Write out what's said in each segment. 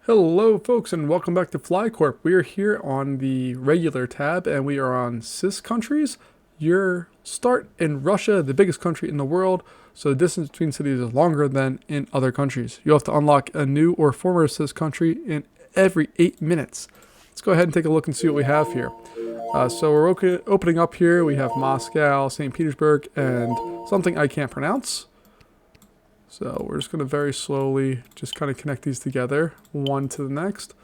Hello folks and welcome back to Corp. We are here on the regular tab and we are on CIS countries. Your start in Russia, the biggest country in the world, so the distance between cities is longer than in other countries. You have to unlock a new or former CIS country in every 8 minutes. Let's go ahead and take a look and see what we have here. So we're opening up here. We have Moscow, St. Petersburg, and something I can't pronounce. So we're just going to very slowly just kind of connect these together, one to the next.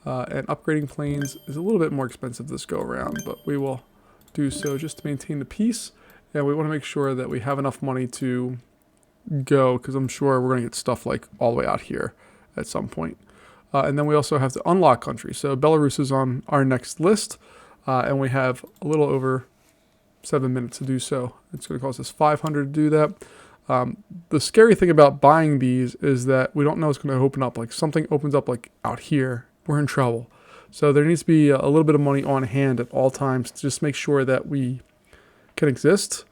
And upgrading planes is a little bit more expensive this go around, but we will do so just to maintain the peace. And we want to make sure that we have enough money to go, because I'm sure we're going to get stuff like all the way out here at some point. And then we also have to unlock countries. So Belarus is on our next list, and we have a little over 7 minutes to do so. It's going to cost us 500 to do that. The scary thing about buying these is that we don't know it's going to open up. Like something opens up like out here, we're in trouble. So there needs to be a little bit of money on hand at all times to just make sure that we can exist.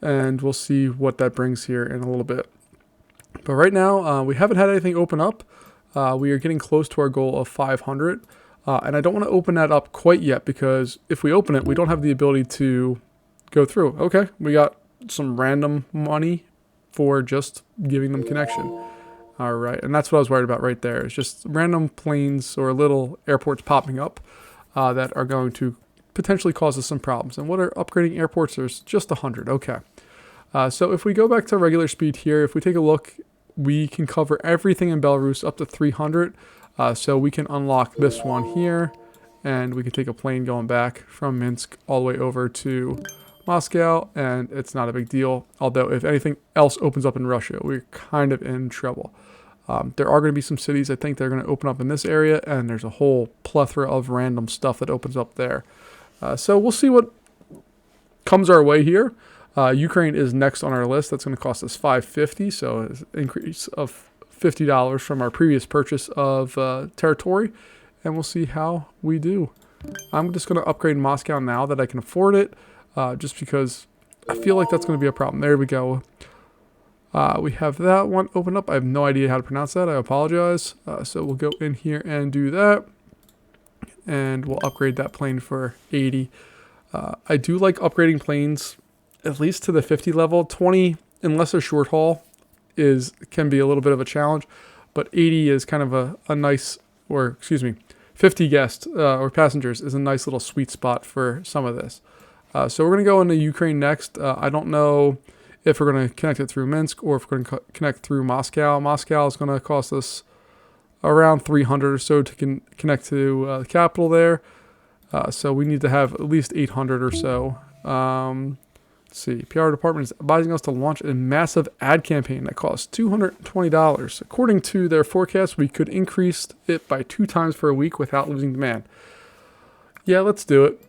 And we'll see what that brings here in a little bit. But right now, we haven't had anything open up. We are getting close to our goal of 500. And I don't want to open that up quite yet because if we open it, we don't have the ability to go through. Okay, we got some random money for just giving them connection. All right, and that's what I was worried about right there. It's just random planes or little airports popping up that are going to potentially cause us some problems. And what are upgrading airports? There's just 100. Okay. So if we go back to regular speed here, if we take a look, we can cover everything in Belarus up to 300. So we can unlock this one here, and we can take a plane going back from Minsk all the way over to Moscow, and it's not a big deal. Although if anything else opens up in Russia, we're kind of in trouble. There are going to be some cities I think they're going to open up in this area, and there's a whole plethora of random stuff that opens up there. So we'll see what comes our way here. Ukraine is next on our list. That's going to cost us $550, so it's an increase of $50 from our previous purchase of territory, and we'll see how we do. I'm just going to upgrade Moscow now that I can afford it. Just because I feel like that's going to be a problem. There we go. We have that one open up. I have no idea how to pronounce that. I apologize. So we'll go in here and do that. And we'll upgrade that plane for 80. I do like upgrading planes at least to the 50 level. 20, unless they're short haul, can be a little bit of a challenge. But 80 is kind of a nice, or excuse me, 50 guests or passengers is a nice little sweet spot for some of this. So we're going to go into Ukraine next. I don't know if we're going to connect it through Minsk or if we're going to connect through Moscow. Moscow is going to cost us around 300 or so to connect to the capital there. So we need to have at least 800 or so. Let's see. PR department is advising us to launch a massive ad campaign that costs $220. According to their forecast, we could increase it by 2 times per week without losing demand. Yeah, let's do it.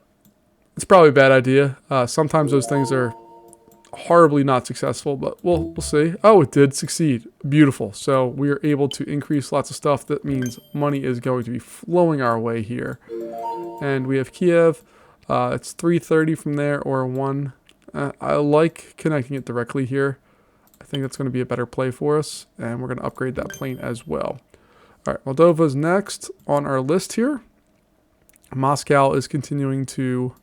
It's probably a bad idea. Sometimes those things are horribly not successful, but we'll see. Oh, it did succeed. Beautiful. So we are able to increase lots of stuff. That means money is going to be flowing our way here. And we have Kiev. It's 330 from there, or 1. I like connecting it directly here. I think that's going to be a better play for us. And we're going to upgrade that plane as well. All right, Moldova's next on our list here. Moscow is continuing to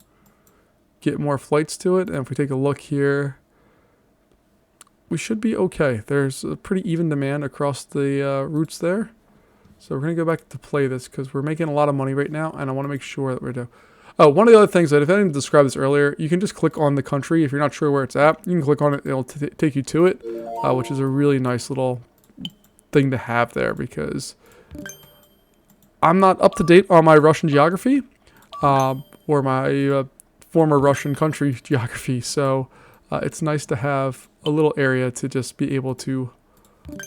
get more flights to it, and if we take a look here, we should be okay. There's a pretty even demand across the routes there. So we're going to go back to play this because we're making a lot of money right now, and I want to make sure that we're doing. Oh, one of the other things that if I didn't describe this earlier, you can just click on the country. If you're not sure where it's at, you can click on it. It'll take you to it, which is a really nice little thing to have there because I'm not up to date on my Russian geography or my former Russian country geography, so it's nice to have a little area to just be able to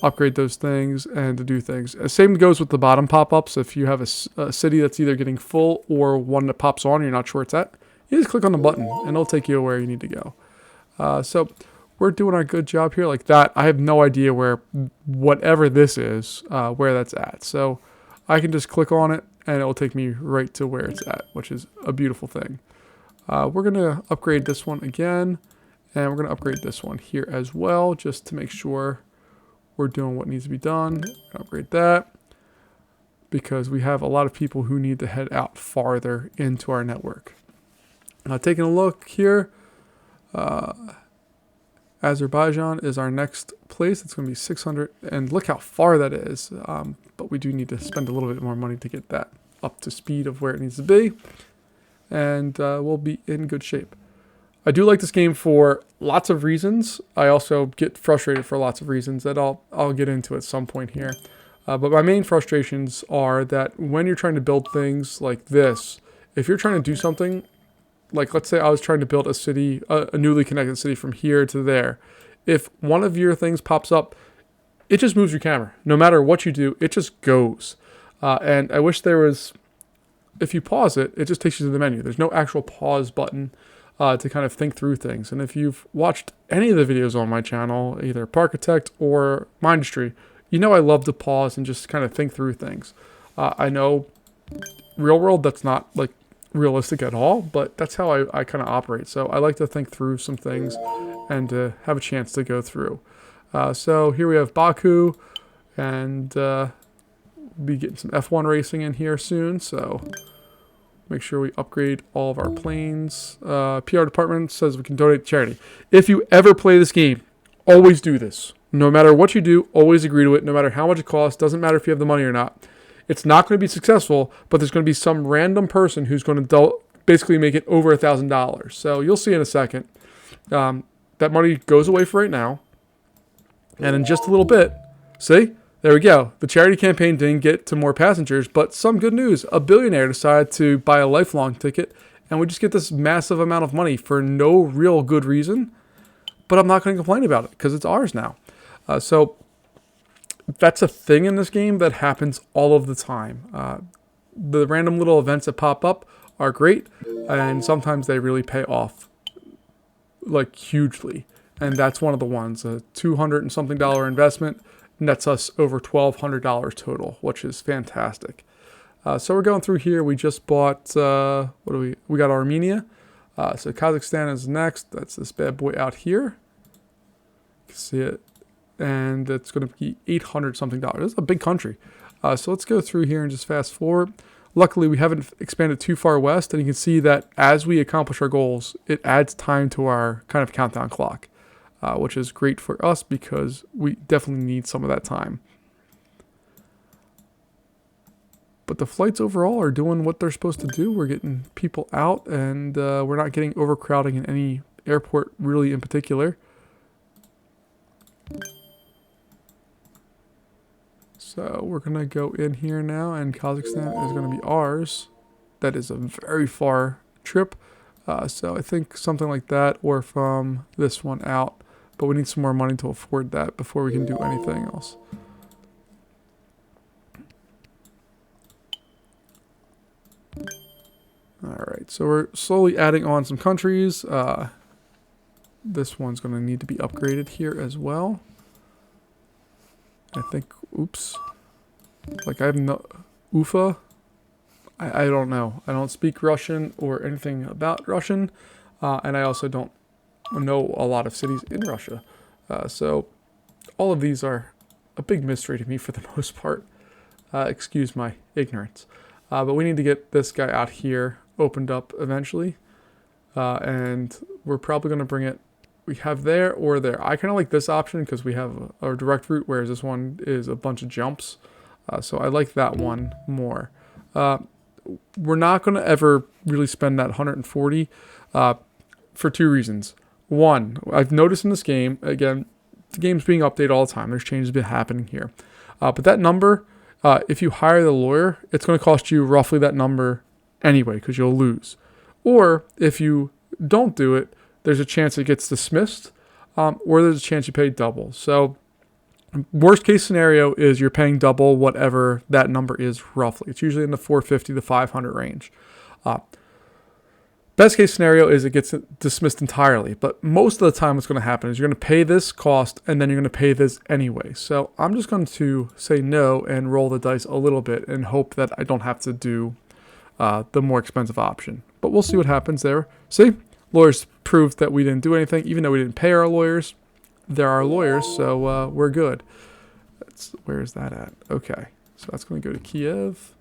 upgrade those things and to do things. Same goes with the bottom pop-ups. If you have a city that's either getting full or one that pops on and you're not sure where it's at, you just click on the button and it'll take you where you need to go. So we're doing our good job here like that. I have no idea where whatever this is, where that's at. So I can just click on it and it'll take me right to where it's at, which is a beautiful thing. We're going to upgrade this one again, and we're going to upgrade this one here as well, just to make sure we're doing what needs to be done. Upgrade that. because we have a lot of people who need to head out farther into our network. Taking a look here, Azerbaijan is our next place. It's going to be 600, and look how far that is. But we do need to spend a little bit more money to get that up to speed of where it needs to be, and we'll be in good shape. I do like this game for lots of reasons. I also get frustrated for lots of reasons that I'll get into at some point here. But my main frustrations are that when you're trying to build things like this, if you're trying to do something, like let's say I was trying to build a city, a newly connected city from here to there. If one of your things pops up, it just moves your camera. No matter what you do, it just goes. And I wish there was, if you pause it, it just takes you to the menu. There's no actual pause button to kind of think through things. And if you've watched any of the videos on my channel, either Parkitect or Mindustry, you know I love to pause and just kind of think through things. I know real world, that's not like realistic at all, but that's how I kind of operate. So I like to think through some things and to have a chance to go through. So here we have Baku, and we'll be getting some F1 racing in here soon. So make sure we upgrade all of our planes. PR department says we can donate to charity. If you ever play this game, always do this. No matter what you do, always agree to it. No matter how much it costs, doesn't matter if you have the money or not. It's not going to be successful, but there's going to be some random person who's going to basically make it over $1,000. So you'll see in a second. That money goes away for right now. And in just a little bit, see? There we go. The charity campaign didn't get to more passengers, but some good news. A billionaire decided to buy a lifelong ticket, and we just get this massive amount of money for no real good reason. But I'm not going to complain about it because it's ours now. So that's a thing in this game that happens all of the time. The random little events that pop up are great, and sometimes they really pay off like hugely. And that's one of the ones. A $200 and something investment nets us over $1,200 total, which is fantastic. So we're going through here. We just bought, we got Armenia. So Kazakhstan is next. That's this bad boy out here. You can see it. And it's going to be $800 something. It's a big country. So let's go through here and just fast forward. Luckily, we haven't expanded too far west. And you can see that as we accomplish our goals, it adds time to our kind of countdown clock. Which is great for us because we definitely need some of that time. But the flights overall are doing what they're supposed to do. We're getting people out, and we're not getting overcrowding in any airport really in particular. So we're going to go in here now, and Kazakhstan is going to be ours. That is a very far trip. So I think something like that, or from this one out. But we need some more money to afford that before we can do anything else. Alright, so we're slowly adding on some countries. This one's going to need to be upgraded here as well. I think, oops. Like I have no, Ufa? I don't know. I don't speak Russian or anything about Russian. And I also don't know a lot of cities in Russia. So all of these are a big mystery to me for the most part. Excuse my ignorance. But we need to get this guy out here opened up eventually. And we're probably going to bring it, we have there or there. I kind of like this option because we have a direct route, whereas this one is a bunch of jumps. So I like that one more. We're not going to ever really spend that 140 for two reasons. One, I've noticed in this game, again, the game's being updated all the time. There's changes been happening here. But that number, if you hire the lawyer, it's going to cost you roughly that number anyway because you'll lose. Or if you don't do it, there's a chance it gets dismissed, or there's a chance you pay double. So worst case scenario is you're paying double whatever that number is roughly. It's usually in the 450 to 500 range. Best case scenario is it gets dismissed entirely, but most of the time what's going to happen is you're going to pay this cost and then you're going to pay this anyway. So I'm just going to say no and roll the dice a little bit and hope that I don't have to do the more expensive option. But we'll see what happens there. See, lawyers proved that we didn't do anything, even though we didn't pay our lawyers. They're our lawyers, so we're good. Where is that at? Okay, So that's going to go to Kiev.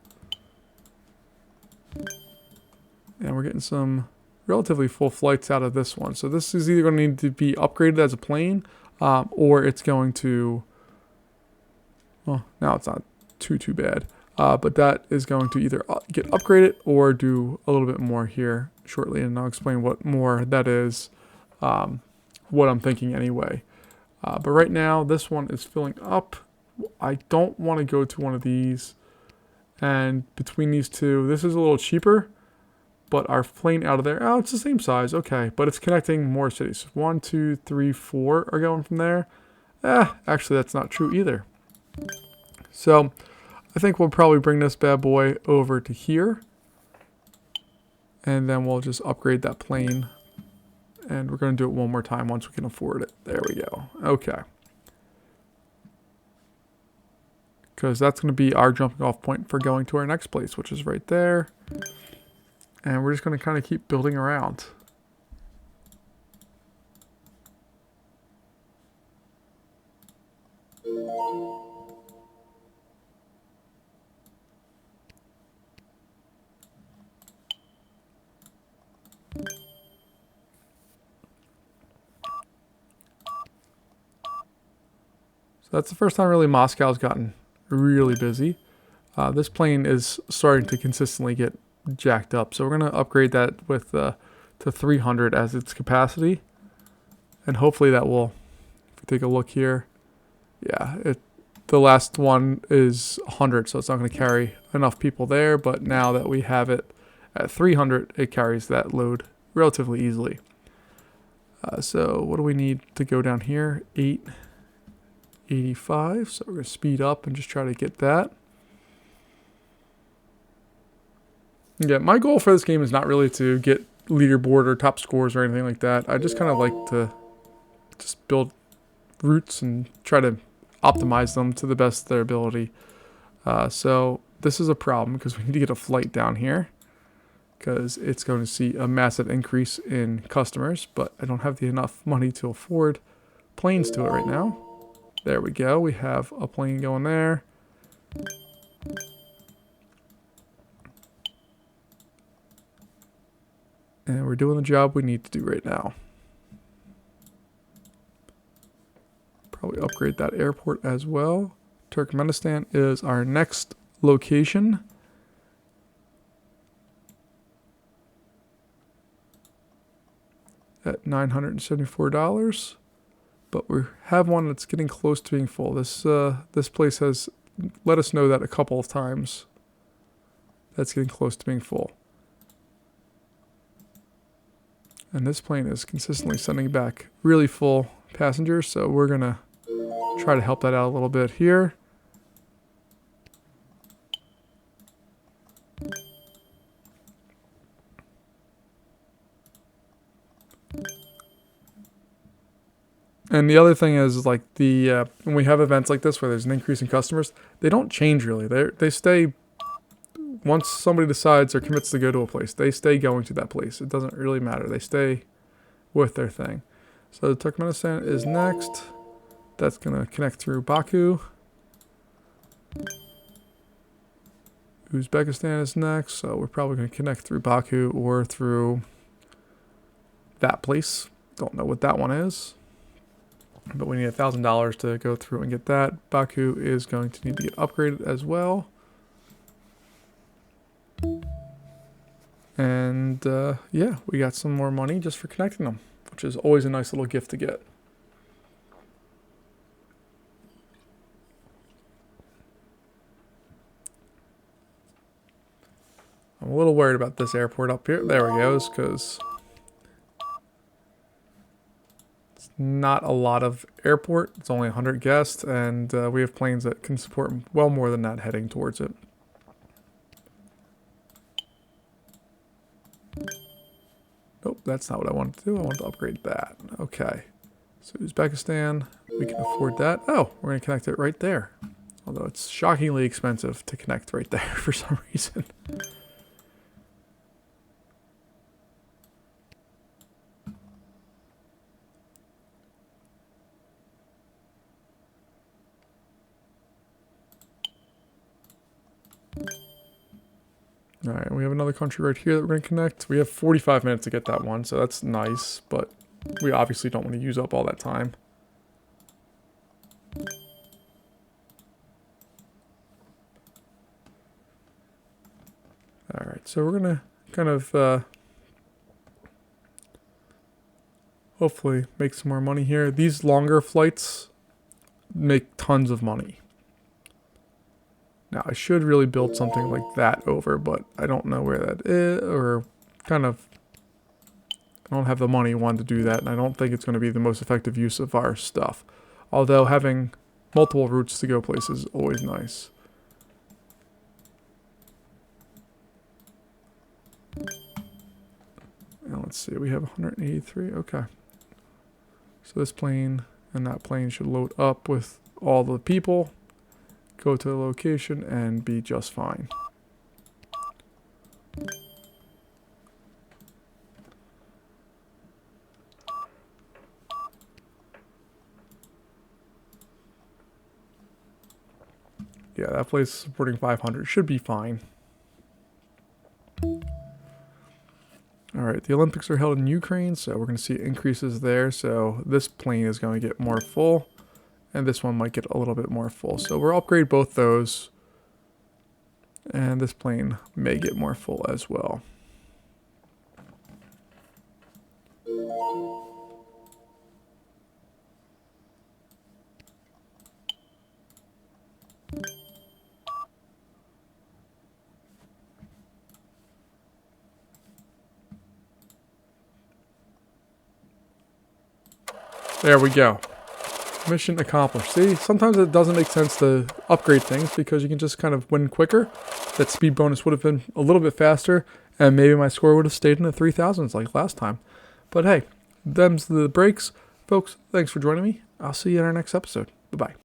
And we're getting some relatively full flights out of this one. So this is either going to need to be upgraded as a plane, or it's going to, well, now it's not too bad. But that is going to either get upgraded or do a little bit more here shortly. And I'll explain what more that is, what I'm thinking anyway. But right now, this one is filling up. I don't want to go to one of these. And between these two, this is a little cheaper. But our plane out of there, oh, it's the same size. Okay, but it's connecting more cities. 1, 2, 3, 4 are going from there. Actually, that's not true either. So I think we'll probably bring this bad boy over to here. And then we'll just upgrade that plane. And we're going to do it one more time once we can afford it. There we go. Okay. Because that's going to be our jumping off point for going to our next place, which is right there. And we're just going to kind of keep building around. So that's the first time really Moscow's gotten really busy. This plane is starting to consistently get jacked up. So we're going to upgrade that with to 300 as its capacity. And hopefully that will, if we take a look here, yeah, the last one is 100, so it's not going to carry enough people there. But now that we have it at 300, it carries that load relatively easily. So what do we need to go down here? 885. So we're going to speed up and just try to get that. Yeah, my goal for this game is not really to get leaderboard or top scores or anything like that. I just kind of like to just build routes and try to optimize them to the best of their ability. So this is a problem because we need to get a flight down here because it's going to see a massive increase in customers, but I don't have enough money to afford planes to it right now. There we go. We have a plane going there. And we're doing the job we need to do right now. Probably upgrade that airport as well. Turkmenistan is our next location. At $974. But we have one that's getting close to being full. This place has let us know that a couple of times. That's getting close to being full. And this plane is consistently sending back really full passengers, so we're going to try to help that out a little bit here. And the other thing is like when we have events like this where there's an increase in customers, they don't change really. They stay. Once somebody decides or commits to go to a place, they stay going to that place. It doesn't really matter. They stay with their thing. So Turkmenistan is next. That's going to connect through Baku. Uzbekistan is next. So we're probably going to connect through Baku or through that place. Don't know what that one is. But we need $1,000 to go through and get that. Baku is going to need to get upgraded as well. And yeah, we got some more money just for connecting them, which is always a nice little gift to get. I'm a little worried about this airport up here. There we go, because it's not a lot of airport. It's only 100 guests, and we have planes that can support well more than that heading towards it. Nope, that's not what I wanted to do. I wanted to upgrade that. Okay. So Uzbekistan, we can afford that. Oh, we're going to connect it right there. Although it's shockingly expensive to connect right there for some reason. All right, we have another country right here that we're going to connect. We have 45 minutes to get that one, so that's nice, but we obviously don't want to use up all that time. All right, so we're going to kind of hopefully make some more money here. These longer flights make tons of money. Now, I should really build something like that over, but I don't know where that is, or kind of, I don't have the money, one, to do that, and I don't think it's going to be the most effective use of our stuff. Although having multiple routes to go places is always nice. Now, let's see, we have 183, okay. So this plane and that plane should load up with all the people, go to the location, and be just fine. Yeah, that place is supporting 500. Should be fine. Alright, the Olympics are held in Ukraine, so we're going to see increases there. So this plane is going to get more full, and this one might get a little bit more full. So we'll upgrade both those, and this plane may get more full as well. There we go. Mission accomplished. See, sometimes it doesn't make sense to upgrade things because you can just kind of win quicker. That speed bonus would have been a little bit faster, and maybe my score would have stayed in the 3000s like last time. But hey, them's the breaks. Folks, thanks for joining me. I'll see you in our next episode. Bye-bye.